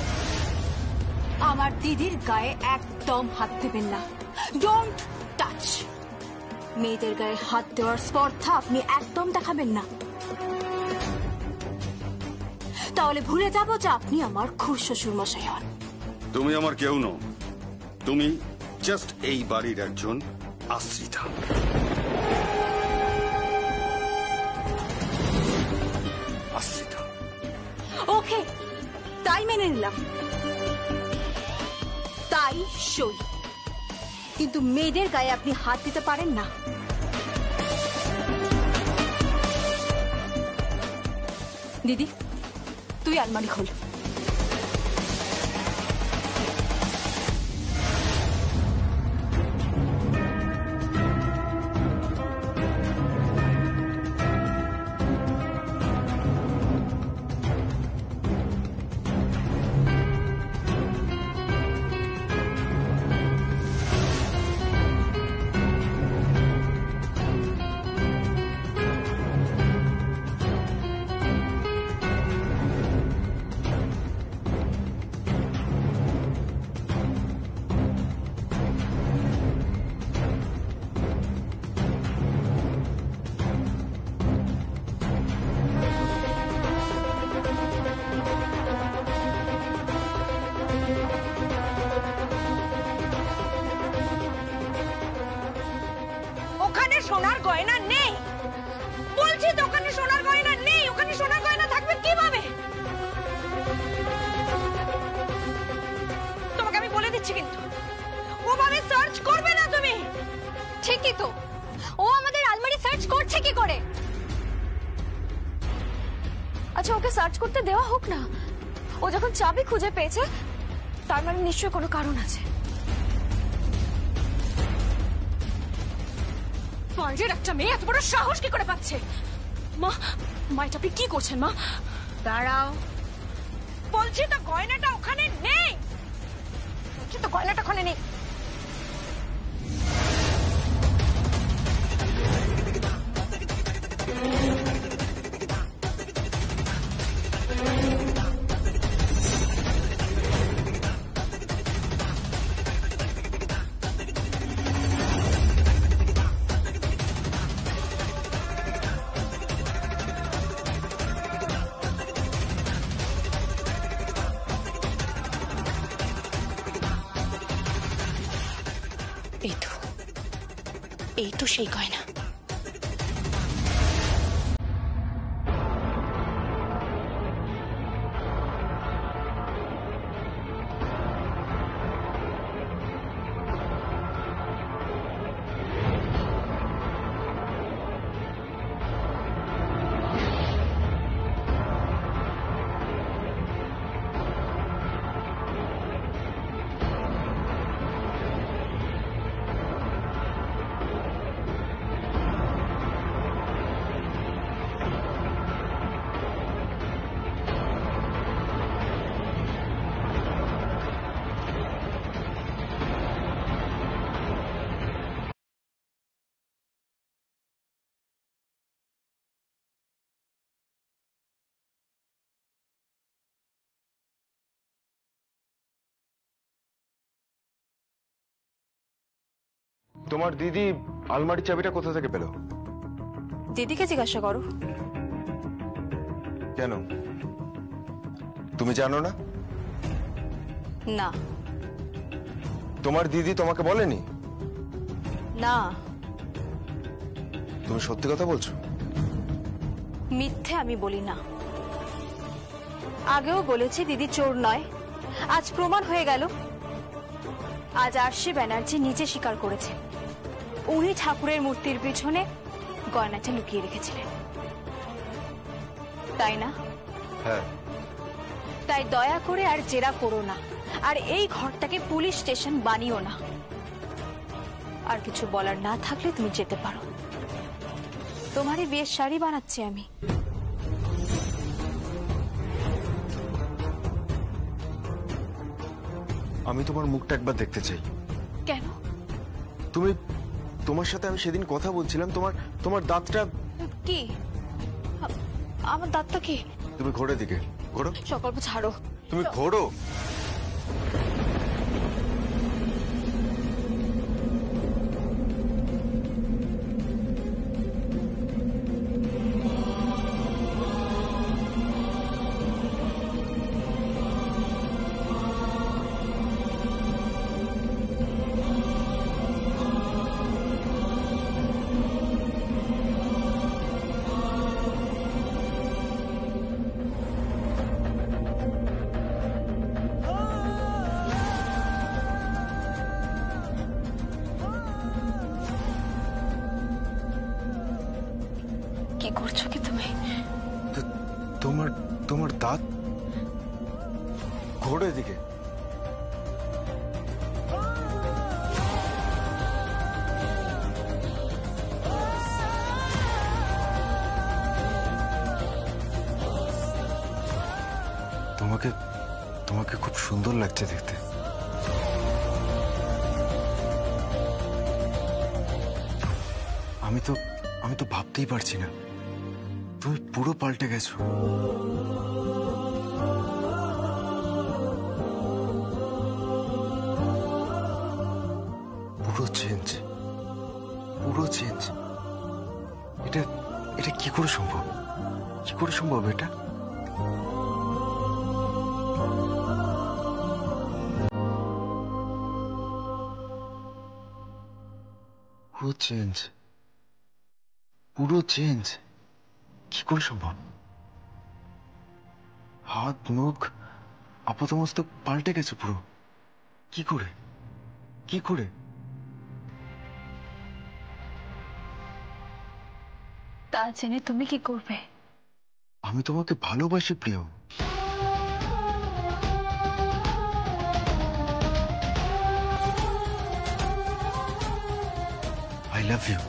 আমার দিদির গায়ে একদম হাত দেবেন না। Don't touch. মেয়েদের গায়ে হাত দেওয়ার স্পর্ধা আপনি একদম দেখাবেন না, তাহলে ভুলে যাব যে আপনি আমার খুব শ্বশুর মশাই হন। তুমি আমার কেউ নও, তুমি জাস্ট এই বাড়ির একজন আশ্রিতা। আশ্রিতা। ওকে, তাই মেনে নিলাম, তাই সই। কিন্তু মেয়েদের গায়ে আপনি হাত দিতে পারেন না। দিদি, তুই আলমারি খোল। আচ্ছা ওকে সার্চ করতে দেওয়া হোক না। ও যখন চাবি খুঁজে পেয়েছে তার মানে নিশ্চয়ই কোনো কারণ আছে। বাড়ির একটা মেয়ে এত বড় সাহস কি করে পাচ্ছে? মা, মা এটা আপনি কি করছেন মা? দাঁড়াও, বলছি তো গয়নাটা ওখানে নেই। বলছি তো গয়নাটা ওখানে নেই। এই তো সেই গয়না। তোমার দিদি আলমারির চাবিটা কোথা থেকে পেল? দিদিকে জিজ্ঞাসা করো। কেন, তুমি জানো না? না। তোমার দিদি তোমাকে বলেনি? না। তুমি সত্যি কথা বলছো? মিথ্যে আমি বলি না। আগেও বলেছি দিদি চোর নয়, আজ প্রমাণ হয়ে গেল। আজ আরশি ব্যানার্জি নিজে স্বীকার করেছে উনি ঠাকুরের মূর্তির পিছনে গয়নাটা লুকিয়ে রেখেছিলেন, তাই না? হ্যাঁ। তাই দয়া করে আর জেরা করো না, আর এই ঘরটাকে পুলিশ স্টেশন বানিও না। আর কিছু বলার না থাকলে তুমি যেতে পারো। তোমারই বিয়ের শাড়ি বানাচ্ছি আমি। আমি তোমার মুখটা একবার দেখতে চাই। কেন? তোমার সাথে আমি সেদিন কথা বলছিলাম, তোমার দাঁতটা কি? আমার দাঁতটা কি? তুমি ঘোড়ে দিকে ঘোরো। সকল্প ছাড়ো। তুমি ঘোরো। কি করছো কি তুমি? তোমার দাঁত ঘোড়ে দিকে। তোমাকে খুব সুন্দর লাগছে দেখতে। আমি তো ভাবতেই পারছি না, তুমি পুরো পাল্টে গেছো। পুরো চেঞ্জ। এটা কি করে সম্ভব? এটা? পুরো চেঞ্জ কি করে সম্ভব? হাত মুখ আপাতমস্তক পাল্টে গেছে পুরো। কি করে? তা জেনে তুমি কি করবে? আমি তোমাকে ভালোবাসি প্রিয়ম। I love you.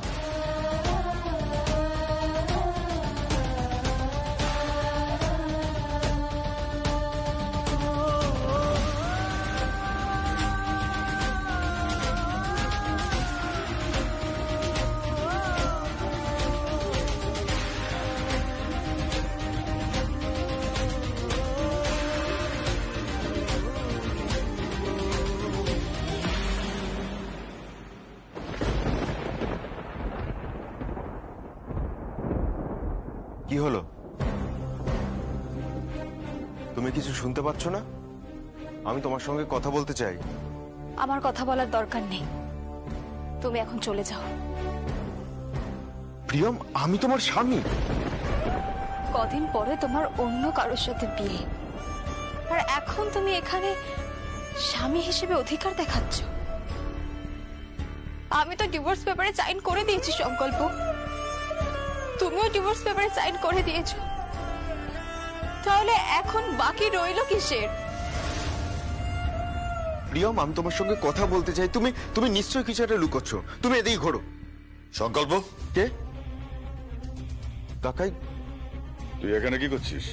কি হলো? তুমি কিছু শুনতে পাচ্ছ না? আমি তোমার সঙ্গে কথা বলতে চাই। আমার কথা বলার দরকার নেই, তুমি এখন চলে যাও। প্রিয়ম, আমি তোমার স্বামী। কদিন পরে তোমার অন্য কারোর সাথে বিয়ে, আর এখন তুমি এখানে স্বামী হিসেবে অধিকার দেখাচ্ছ। আমি তো ডিভোর্স পেপারে সাইন করে দিয়েছি সংকল্প, তুমিও ডিভোর্স পেপারে সাইন করে দিয়েছো, তাহলে এখন বাকি রইল কিসের? প্রিয়ম, আমি তোমার সঙ্গে কথা বলতে চাই। তুমি নিশ্চয়ই কিছু একটা লুকোচ্ছ। তুমি এদিকে ঘোরো। সংকল্প, কে? কাকাই, তুই এখানে কি করছিস?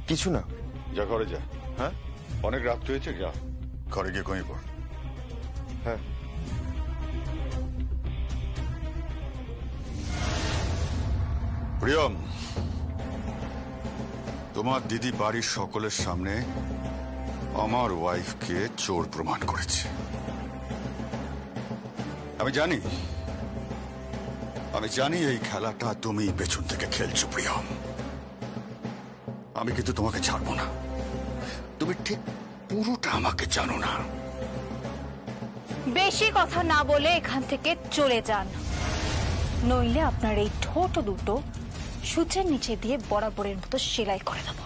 কিছু না। যা ঘরে যা। হ্যাঁ, অনেক রাত হয়েছে, যা ঘরে গিয়ে ঘুমিয়ে পড়। হ্যাঁ। প্রিয়ম, তোমার দিদি বাড়ির সকলের সামনে আমার ওয়াইফকে চোর প্রমাণ করেছে। আমি জানি এই খেলাটা তুমি পেছন থেকে খেলছো প্রিয়ম। আমি কিন্তু তোমাকে ছাড়বো না। তুমি ঠিক পুরোটা আমাকে জানো না। বেশি কথা না বলে এখান থেকে চলে যান, নইলে আপনার এই ঠোঁট দুটো সূচের নিচে দিয়ে বরাবরের মতো সেলাই করে দেব।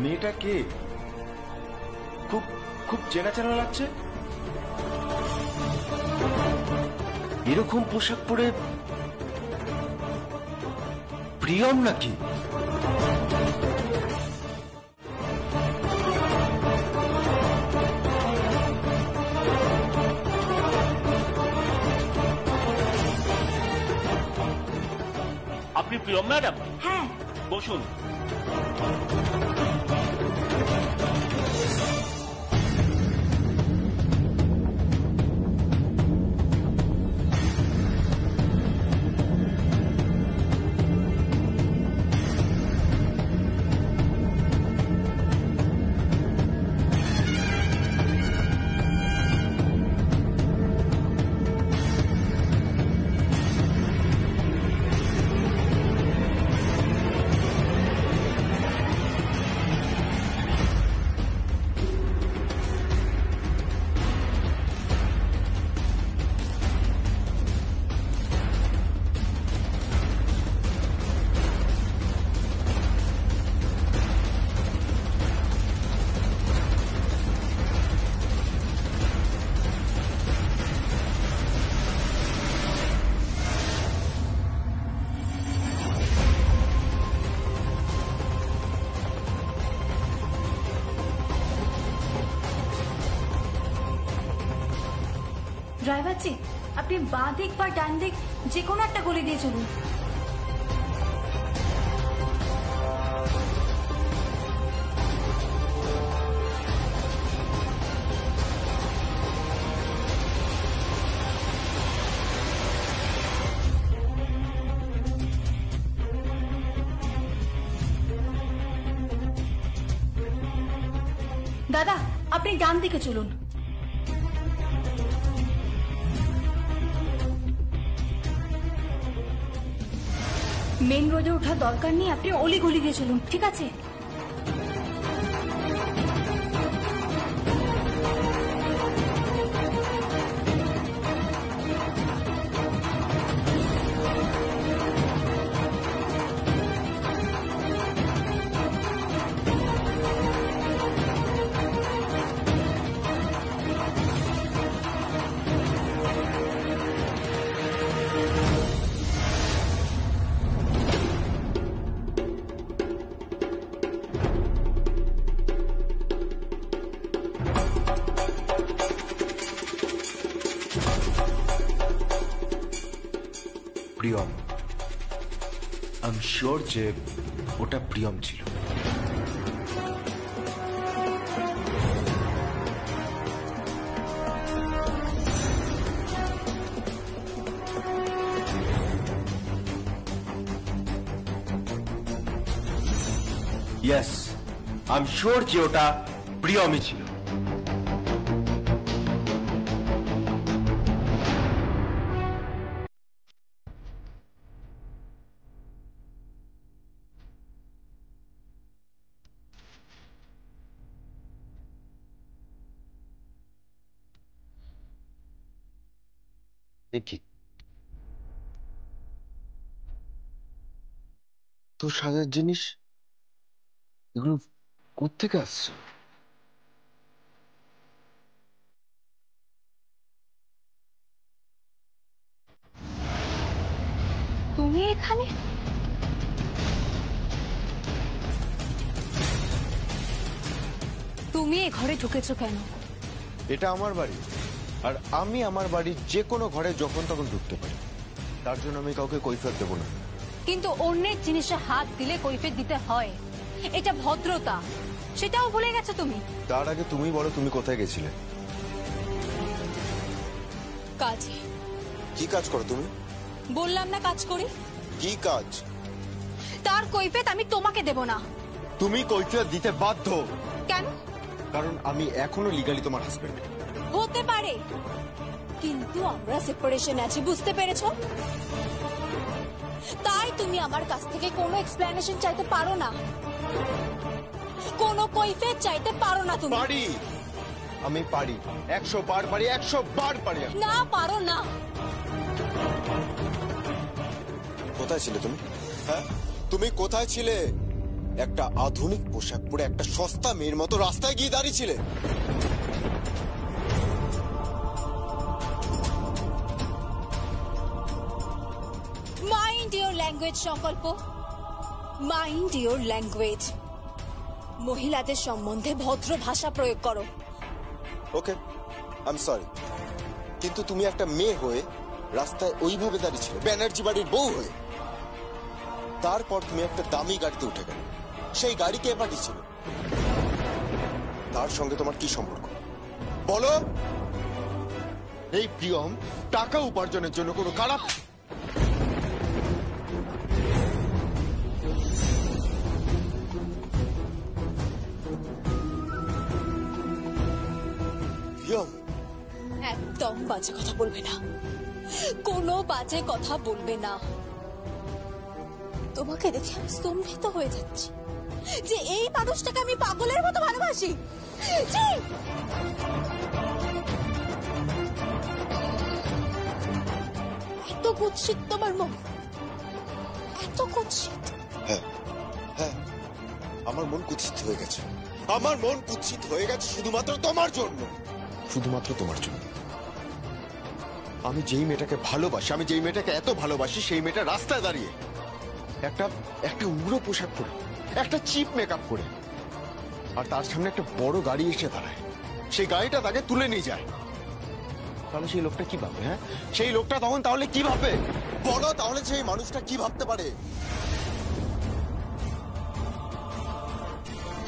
মেয়েটা কে? খুব খুব চেনা চেনা লাগছে। এরকম পোশাক পরে প্রিয়ম নাকি? আপনি প্রিয়ম ম্যাডাম? হ্যাঁ, বসুন। ড্রাইভারজি, আপনি বাঁ দিক বা ডান দিক যে কোনো একটা গলি দিয়ে চলুন। দাদা, আপনি ডান দিকে চলুন। মেন রোডে ওঠার দরকার নেই, আপনি অলিগলি দিয়ে চলুন, ঠিক আছে? প্রিয়ম, আই এম শিওর যে ওটা প্রিয়ম ছিল। ইয়েস, আই এম শিওর যে ওটা প্রিয়মই ছিল। দেখি তোর সাজার জিনিস এগুলো কোত্থেকে আসছে? তুমি এখানে? তুমি এ ঘরে ঢুকেছো কেন? এটা আমার বাড়ি, আর আমি আমার বাড়ির যে কোনো ঘরে যখন তখন ঢুকতে পারি, তার জন্য আমি কাউকে কৈফিয়ত দেবো না। কিন্তু অন্যের জিনিসে হাত দিলে কৈফিয়ত দিতে হয়, এটা ভদ্রতা, সেটাও ভুলে গেছো তুমি। তার আগে তুমি বলো, তুমি কোথায় গেছিলে? কাজে। কি কাজ করো তুমি? বললাম না কাজ করি। কি কাজ? তার কৈফিয়ত আমি তোমাকে দেব না। তুমি কৈফিয়ত দিতে বাধ্য। কেন? কারণ আমি এখনো লিগালি তোমার হাজবেন্ড। হতে পারে, কিন্তু আমরা সেপারেশন আছি, বুঝতে পেরেছো? তাই তুমি আমার কাছ থেকে কোনো এক্সপ্লেনেশন চাইতে পারো না, কোনো কৈফিয়ত চাইতে পারো না তুমি। পারি, আমি পারি, 100 বার পারি, 100 বার পারি। না পারো না। কোথায় ছিলে তুমি? হ্যাঁ, তুমি কোথায় ছিলে? একটা আধুনিক পোশাক পরে একটা সস্তা মেয়ের মতো রাস্তায় গিয়ে দাঁড়িয়েছিলে। মাইন্ড ইওর ল্যাঙ্গুয়েজ সংকল্প, মাইন্ড ইওর ল্যাঙ্গুয়েজ। মহিলাদের সম্বন্ধে ভদ্র ভাষা প্রয়োগ করো। ওকে, আই এম সরি, কিন্তু তুমি একটা মেয়ে হয়ে রাস্তায় ওইভাবে দাঁড়িয়েছিলে, ব্যানার্জি বাড়ির বউ হয়ে। তারপর তুমি একটা দামি গাড়িতে উঠে গেলে, সেই গাড়ি কে পাঠিয়েছিল? তার সঙ্গে তোমার কি সম্পর্ক বলো? এই প্রিয়ম টাকা উপার্জনের জন্য কোনো খারাপ একদম বাজে কথা বলবে না, কোনো বাজে কথা বলবে না। তোমাকে দেখে আমি স্তম্ভিত হয়ে যাচ্ছি যে এই মানুষটাকে আমি পাগলের মতো ভালোবাসি। এত কুৎসিত তোমার মন, এত কুৎসিত। হ্যাঁ হ্যাঁ, আমার মন কুৎসিত হয়ে গেছে, আমার মন কুৎসিত হয়ে গেছে শুধুমাত্র তোমার জন্য, শুধুমাত্র তোমার জন্য। আমি যেই মেয়েটাকে ভালোবাসি, আমি যেই মেয়েটাকে এত ভালোবাসি, সেই মেয়েটা রাস্তায় দাঁড়িয়ে একটা উগ্র পোশাক পরে, একটা চিপ মেকআপ করে, আর তার সামনে একটা বড় গাড়ি এসে দাঁড়ায়, সেই গাড়িটা তাকে তুলে নিয়ে যায়। তাহলে সেই লোকটা কি ভাববে? হ্যাঁ, সেই লোকটা তখন তাহলে কি ভাববে বলো? তাহলে সেই মানুষটা কি ভাবতে পারে?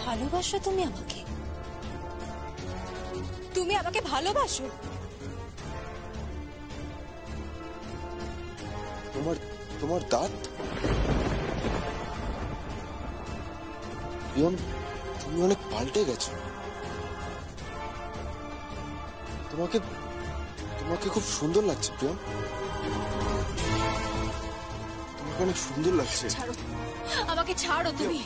ভালোবাসো তুমি আমাকে? তুমি আমাকে ভালোবাসো? তোমার দাঁত প্রিয়ম, তুমি অনেক পাল্টে গেছো। তোমাকে খুব সুন্দর লাগছে প্রিয়ম, তোমাকে অনেক সুন্দর লাগছে। ছাড়ো আমাকে, ছাড়ো তুমি।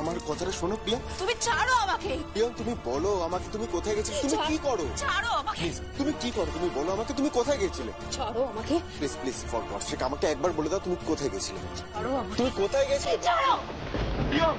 আমার কথাটা শোনো প্রিয়ম, তুমি ছাড়ো আমাকে। প্রিয়ম তুমি বলো আমাকে, তুমি কোথায় গেছিলে? তুমি কি করো? ছাড়ো আমাকে। তুমি কি করো? তুমি বলো আমাকে, তুমি কোথায় গেছিলে? ছাড়ো আমাকে। প্লিজ প্লিজ, ফর গডস সেক আমাকে একবার বলে দাও তুমি কোথায় গেছিলে? ছাড়ো আমাকে। তুমি কোথায় গেছিলে? ছাড়ো প্রিয়ম।